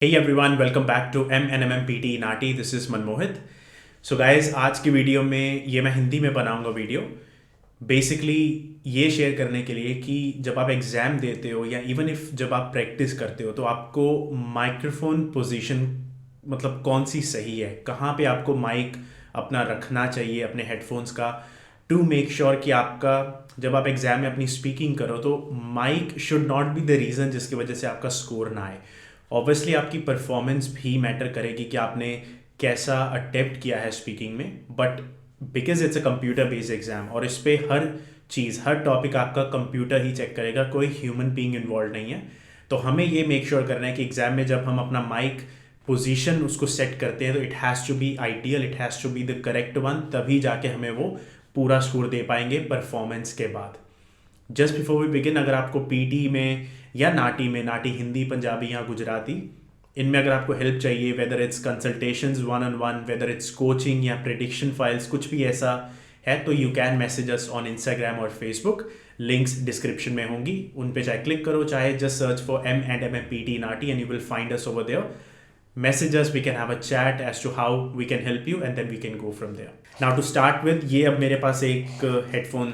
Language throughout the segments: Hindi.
Hey everyone, welcome back to MNMMPT Nati. This is Manmohit. So guys, आज की वीडियो में ये मैं हिंदी में बनाऊंगा वीडियो. बेसिकली ये शेयर करने के लिए कि जब आप एग्ज़ाम देते हो या इवन इफ जब आप प्रैक्टिस करते हो तो आपको माइक्रोफोन पोजीशन मतलब कौन सी सही है, कहाँ पे आपको माइक अपना रखना चाहिए अपने हेडफोन्स का, टू मेक श्योर कि आपका जब आप एग्ज़ाम में अपनी स्पीकिंग करो तो mic should not be the reason जिसकी वजह से आपका स्कोर ना आए. ऑब्वियसली आपकी परफॉर्मेंस भी मैटर करेगी कि आपने कैसा अटेम्प्ट किया है स्पीकिंग में, but because it's a computer based exam और इस पर हर चीज़ हर टॉपिक आपका कंप्यूटर ही चेक करेगा, कोई ह्यूमन बीइंग इन्वॉल्व नहीं है. तो हमें ये मेक श्योर करना है कि एग्जाम में जब हम अपना माइक पोजीशन उसको सेट करते हैं तो it has to be ideal, it has to be the correct one, तभी जाके हमें वो पूरा स्कोर दे पाएंगे परफॉर्मेंस के बाद. जस्ट बिफोर वी बिगिन, अगर आपको पीटी में या नाटी में, नाटी हिंदी पंजाबी या गुजराती, इनमें अगर आपको हेल्प चाहिए, whether it's consultations one on one, whether it's coaching या प्रेडिक्शन फाइल्स, कुछ भी ऐसा है तो you can message us on Instagram और फेसबुक. लिंक्स डिस्क्रिप्शन में होंगी, उन पे चाहे क्लिक करो, चाहे जस्ट सर्च फॉर MNMMPT नाटी and you will find us over there. Message us, we can have a chat as to how we can help you and then we can go from there. Now to start with, ये अब मेरे पास एक हेडफोन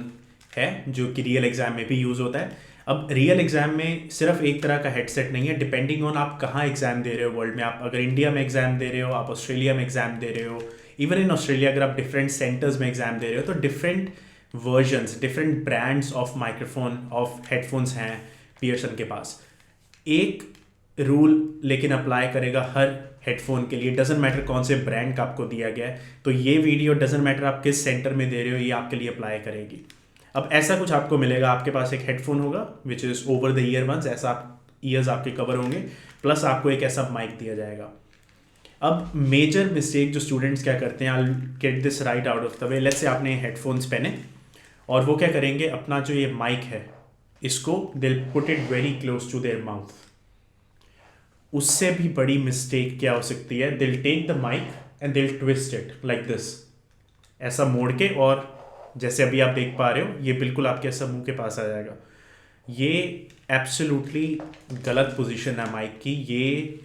है जो कि रियल एग्जाम में भी यूज़ होता है. अब रियल एग्जाम में सिर्फ एक तरह का हेडसेट नहीं है, डिपेंडिंग ऑन आप कहाँ एग्जाम दे रहे हो वर्ल्ड में. आप अगर इंडिया में एग्जाम दे रहे हो, आप ऑस्ट्रेलिया में एग्जाम दे रहे हो, इवन इन ऑस्ट्रेलिया अगर आप डिफरेंट सेंटर्स में एग्जाम दे रहे हो तो different versions, different brands of microphone of headphones हैं पियर्सन के पास. एक रूल लेकिन अप्लाई करेगा हर हेडफोन के लिए, डजेंट मैटर कौन से ब्रांड का आपको दिया गया है. तो ये वीडियो डजेंट मैटर आप किस सेंटर में दे रहे हो, ये आपके लिए अप्लाई करेगी. अब ऐसा कुछ आपको मिलेगा, आपके पास एक हेडफोन होगा which is over the ear ones, ऐसा आप ईयर्स आपके कवर होंगे, प्लस आपको एक ऐसा माइक दिया जाएगा. अब मेजर मिस्टेक जो स्टूडेंट्स क्या करते हैं, I get this right out of the way. Let's say आपने हेडफोन्स पहने और वो क्या करेंगे, अपना जो ये माइक है इसको they put it very close to their mouth. उससे भी बड़ी मिस्टेक क्या हो सकती है, they'll take the mic and they'll twist it like this, ऐसा मोड़ के, और जैसे अभी आप देख पा रहे हो ये बिल्कुल आपके ऐसा मुंह के पास आ जाएगा. ये एब्सोल्युटली गलत पोजीशन है माइक की. ये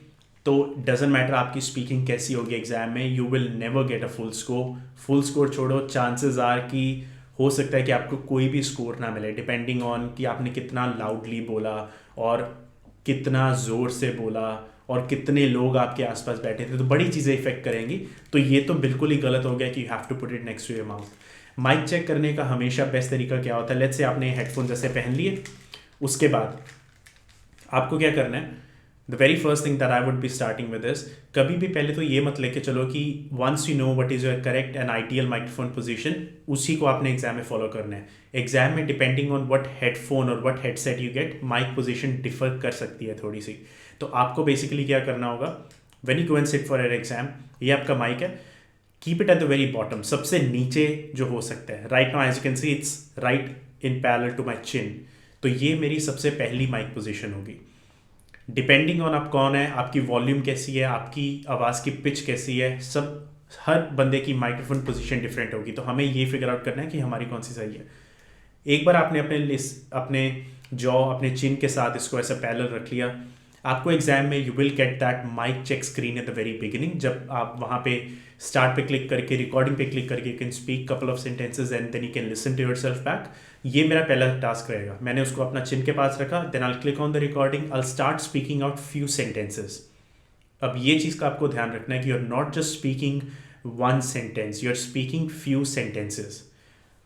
तो डजेंट मैटर आपकी स्पीकिंग कैसी होगी एग्जाम में, you will never get a full score. Full score छोड़ो, चांसेस आर कि हो सकता है कि आपको कोई भी स्कोर ना मिले, डिपेंडिंग ऑन कि आपने कितना लाउडली बोला और कितना ज़ोर से बोला और कितने लोग आपके आसपास बैठे थे, तो बड़ी चीज़ें इफेक्ट करेंगी. तो ये तो बिल्कुल ही गलत हो गया कि you have to put it next to your mouth. Mic check करने का हमेशा बेस्ट तरीका क्या होता है, लेट्स से आपने हेडफोन जैसे पहन लिए, उसके बाद आपको क्या करना है, the very first thing that I would be starting with this, कभी भी पहले तो ये मत लेके चलो कि once you know what is your correct and ideal microphone position, उसी को आपने एग्जाम में फॉलो करना है. एग्जाम में डिपेंडिंग ऑन व्हाट हेडफोन और what headset you get, mic position differ कर सकती है थोड़ी सी. तो आपको बेसिकली क्या करना होगा, when you go and sit for your exam, ये आपका माइक है, keep it at the very bottom, सबसे नीचे जो हो सकता है. Right now as you can see it's right in parallel to my chin. तो ये मेरी सबसे पहली माइक पोजीशन होगी. डिपेंडिंग ऑन आप कौन है, आपकी वॉल्यूम कैसी है, आपकी आवाज़ की पिच कैसी है, सब हर बंदे की माइक्रोफोन पोजीशन डिफरेंट होगी. तो हमें ये फिगर आउट करना है कि हमारी कौन सी सही है. एक बार आपने अपने जॉ अपने चिन के साथ इसको ऐसा पैरेलल रख लिया, आपको एग्जाम में you will get that mic check screen at the very beginning. जब आप वहाँ पे स्टार्ट पे क्लिक करके रिकॉर्डिंग पे क्लिक करके you can speak couple of sentences and then you can listen to yourself back. ये मेरा पहला टास्क रहेगा. मैंने उसको अपना चिन के पास रखा, then I click on the recording, I start speaking out few sentences. अब ये चीज़ का आपको ध्यान रखना है कि you are not just speaking one sentence, you are speaking few sentences.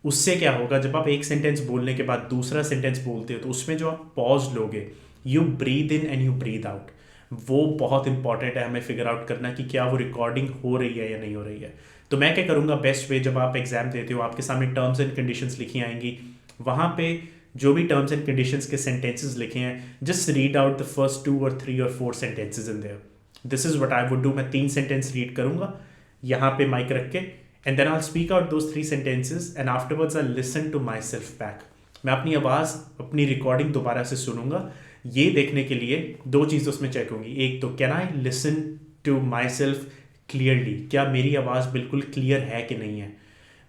उससे क्या होगा, जब आप एक सेंटेंस बोलने के बाद दूसरा सेंटेंस बोलते हो तो उसमें जो आप पॉज लोगे, you breathe in and you breathe out, वो बहुत इंपॉर्टेंट है हमें फिगर आउट करना कि क्या वो रिकॉर्डिंग हो रही है या नहीं हो रही है. तो मैं क्या करूँगा, बेस्ट वे, जब आप एग्जाम देते हो आपके सामने टर्म्स एंड कंडीशंस लिखी आएंगी, वहाँ पे जो भी टर्म्स एंड कंडीशंस के सेंटेंसेस लिखे हैं, just read out the first 2 और 3 और 4 sentences in their. This is what I would do. मैं 3 सेंटेंस रीड करूँगा यहाँ पे माइक रख के, and then I speak out those 3 sentences and afterwards I listen to myself back. मैं अपनी आवाज़, अपनी रिकॉर्डिंग दोबारा से सुनूंगा, ये देखने के लिए 2 चीज़ उसमें चेक होंगी. एक तो can I listen to myself clearly, क्या मेरी आवाज़ बिल्कुल क्लियर है कि नहीं है.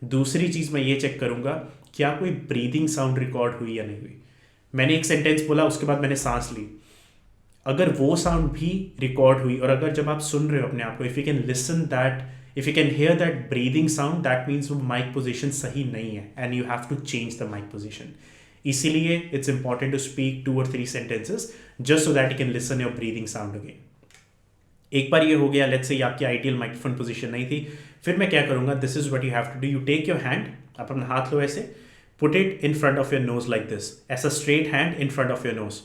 दूसरी चीज़ मैं ये चेक करूँगा क्या कोई ब्रीदिंग साउंड रिकॉर्ड हुई या नहीं हुई. मैंने एक सेंटेंस बोला, उसके बाद मैंने सांस ली, अगर वो साउंड भी रिकॉर्ड हुई और अगर जब आप सुन रहे हो अपने आप को, if you can listen that, if you can hear that breathing sound, that means वो माइक पोजिशन सही नहीं है and you have to change the mic position. इसीलिए it's important to speak 2 or 3 sentences just so that you can listen your breathing sound again. एक बार ये हो गया, लेट्स से आपकी आइडियल माइक्रोफोन पोजीशन नहीं थी, फिर मैं क्या करूंगा, this is what you have to do. You take your hand, आप अपना हाथ लो ऐसे, put it in front of your nose like this, ऐसा straight hand in front of your nose.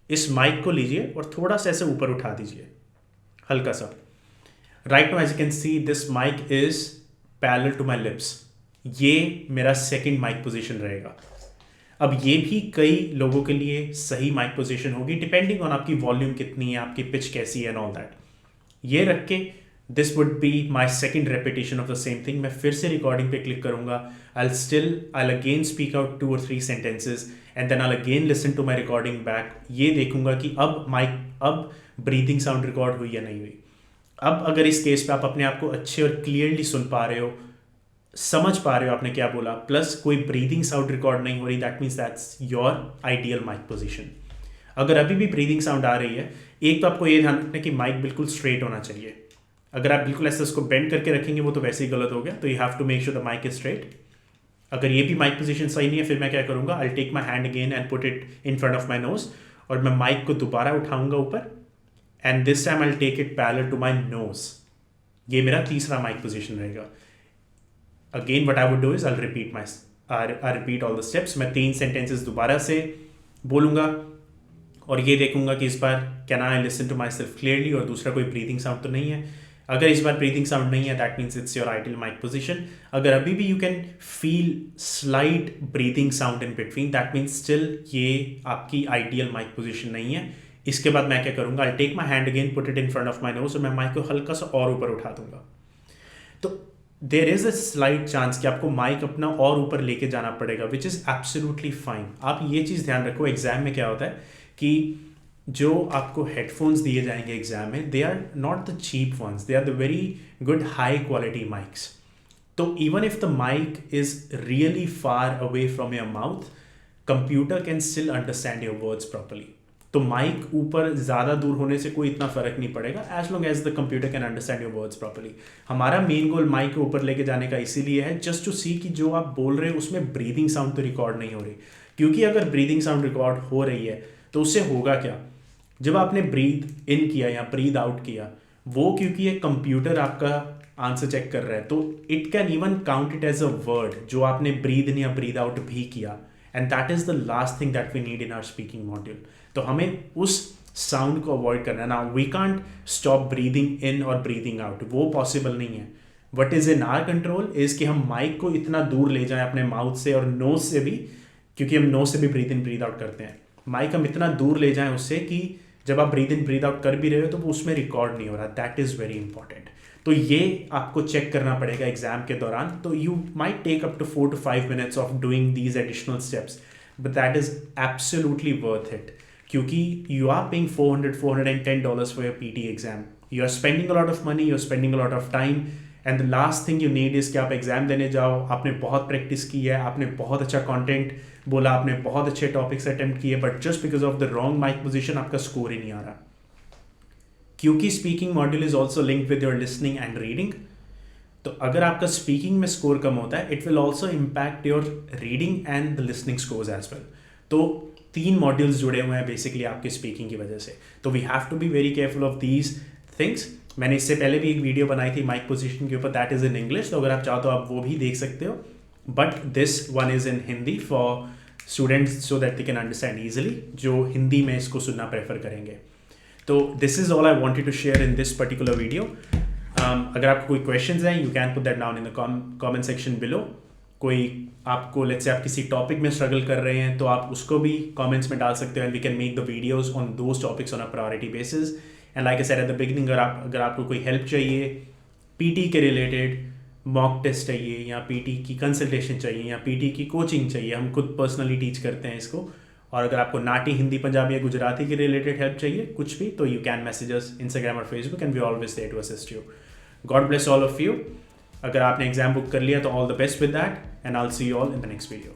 इस माइक को लीजिए और थोड़ा सा ऐसे ऊपर उठा दीजिए, हल्का सा. Right now as you can see this mic is parallel to my lips. ये मेरा सेकेंड माइक पोजिशन रहेगा. अब ये भी कई लोगों के लिए सही माइक पोजीशन होगी डिपेंडिंग ऑन आपकी वॉल्यूम कितनी है, आपकी पिच कैसी है एंड ऑल दैट. ये रख के this would be my second repetition of the same thing. मैं फिर से रिकॉर्डिंग पे क्लिक करूंगा, I'll again speak out 2 or 3 sentences and then I'll again listen to my recording back. ये देखूंगा कि अब ब्रीदिंग साउंड रिकॉर्ड हुई या नहीं हुई. अब अगर इस केस पे आप अपने आप को अच्छे और क्लियरली सुन पा रहे हो, समझ पा रहे हो आपने क्या बोला, प्लस कोई ब्रीदिंग साउंड रिकॉर्ड नहीं हो रही, that means that's your ideal mic position. अगर अभी भी ब्रीदिंग साउंड आ रही है, एक तो आपको ये ध्यान रखना कि माइक बिल्कुल स्ट्रेट होना चाहिए. अगर आप बिल्कुल ऐसे उसको बेंड करके रखेंगे वो तो वैसे ही गलत हो गया. तो you have to make sure the mic is straight. अगर ये भी माइक पोजीशन सही नहीं है, फिर मैं क्या करूँगा, I take my hand again and put it in front of my nose, और मैं माइक को दोबारा उठाऊंगा ऊपर, and this time I take it parallel to my nose. ये मेरा तीसरा माइक पोजीशन रहेगा. Again, what I would do is I'll repeat all the steps. मैं 3 sentences दोबारा से बोलूँगा और ये देखूँगा कि इस बार can I listen to myself clearly, और दूसरा कोई ब्रीदिंग साउंड तो नहीं है. अगर इस बार ब्रीदिंग साउंड नहीं है, that means it's your ideal mic position. अगर अभी भी you can feel slight breathing sound in between, that means still ये आपकी आइडियल माइक पोजीशन नहीं है. इसके बाद मैं क्या करूँगा, I take my hand again, put it in front of my nose, और मैं माइक को हल्का सा और ऊपर उठा दूंगा. तो there is a slight chance कि आपको माइक अपना और ऊपर लेके जाना पड़ेगा, विच इज़ एब्सोल्युटली फाइन. आप ये चीज़ ध्यान रखो, एग्जाम में क्या होता है कि जो आपको हेडफोन्स दिए जाएंगे एग्जाम में, they are not the cheap ones, they are the very good high quality mics. तो even if the mic is really far away from your mouth, computer can still understand your words properly. तो माइक ऊपर ज़्यादा दूर होने से कोई इतना फ़र्क नहीं पड़ेगा, as long as the computer can understand your words properly. हमारा मेन गोल माइक को ऊपर लेके जाने का इसीलिए है, जस्ट टू सी कि जो आप बोल रहे हो उसमें ब्रीदिंग साउंड तो रिकॉर्ड नहीं हो रही. क्योंकि अगर ब्रीदिंग साउंड रिकॉर्ड हो रही है तो उससे होगा क्या, जब आपने ब्रीद इन किया या ब्रीद आउट किया, वो क्योंकि ये कंप्यूटर आपका आंसर चेक कर रहा है, तो it can even count it as a word जो आपने ब्रीद इन या ब्रीद आउट भी किया. And that is the last thing that we need in our speaking module. तो हमें उस साउंड को अवॉइड करना है ना. We can't stop breathing in और ब्रीदिंग आउट, वो पॉसिबल नहीं है. What is in our control is कि हम माइक को इतना दूर ले जाएं अपने माउथ से और नोज से भी, क्योंकि हम नोज से भी ब्रीद इन ब्रीद आउट करते हैं. माइक हम इतना दूर ले जाएं उससे कि जब आप ब्रीद इन ब्रीद आउट कर भी रहे हो तो वो उसमें रिकॉर्ड नहीं हो रहा. That is very important. तो ये आपको चेक करना पड़ेगा एग्जाम के दौरान. तो you might take up to 4 to 5 minutes of doing these additional steps, but that is absolutely worth it. क्योंकि you are paying $410 for your PT exam. You are spending a lot of money, you are spending a lot of time, and the last thing you need is कि आप एग्जाम देने जाओ, आपने बहुत प्रैक्टिस की है, आपने बहुत अच्छा कंटेंट बोला, आपने बहुत अच्छे टॉपिक्स अटेम्प्ट किए, but just because of the wrong mic position आपका स्कोर ही नहीं आ रहा. क्योंकि speaking module is also linked with your listening and reading. तो अगर आपका स्पीकिंग में स्कोर कम होता है, it will also impact your reading and the listening scores as well. तो 3 मॉड्यूल्स जुड़े हुए हैं बेसिकली आपके स्पीकिंग की वजह से. तो we have to be very careful of these things. मैंने इससे पहले भी एक वीडियो बनाई थी माइक पोजीशन के ऊपर, दैट इज़ इन इंग्लिश, तो अगर आप चाहो तो आप वो भी देख सकते हो. But this one is in Hindi for students so that they can understand easily, जो हिंदी में इसको सुनना प्रेफर करेंगे. तो this is all I wanted to share in this particular video. अगर आपको कोई क्वेश्चंस हैं, you can put that down in the comment section below. कोई आपको लेट्स से आप किसी टॉपिक में स्ट्रगल कर रहे हैं तो आप उसको भी कमेंट्स में डाल सकते हो, and we can make the videos on those topics on a priority basis. And like I said at the beginning, अगर आपको कोई हेल्प चाहिए पीटी के रिलेटेड, मॉक टेस्ट चाहिए या पीटी की कंसल्टेशन चाहिए या पीटी की कोचिंग चाहिए, हम खुद पर्सनली टीच करते हैं इसको. और अगर आपको नाटी, हिंदी, पंजाबी या गुजराती के रिलेटेड हेल्प चाहिए कुछ भी, तो you can message us Instagram और Facebook, and we always there to assist you. God bless all of you. अगर आपने एग्जाम बुक कर लिया तो all the best with that, and I will see you all in the next video.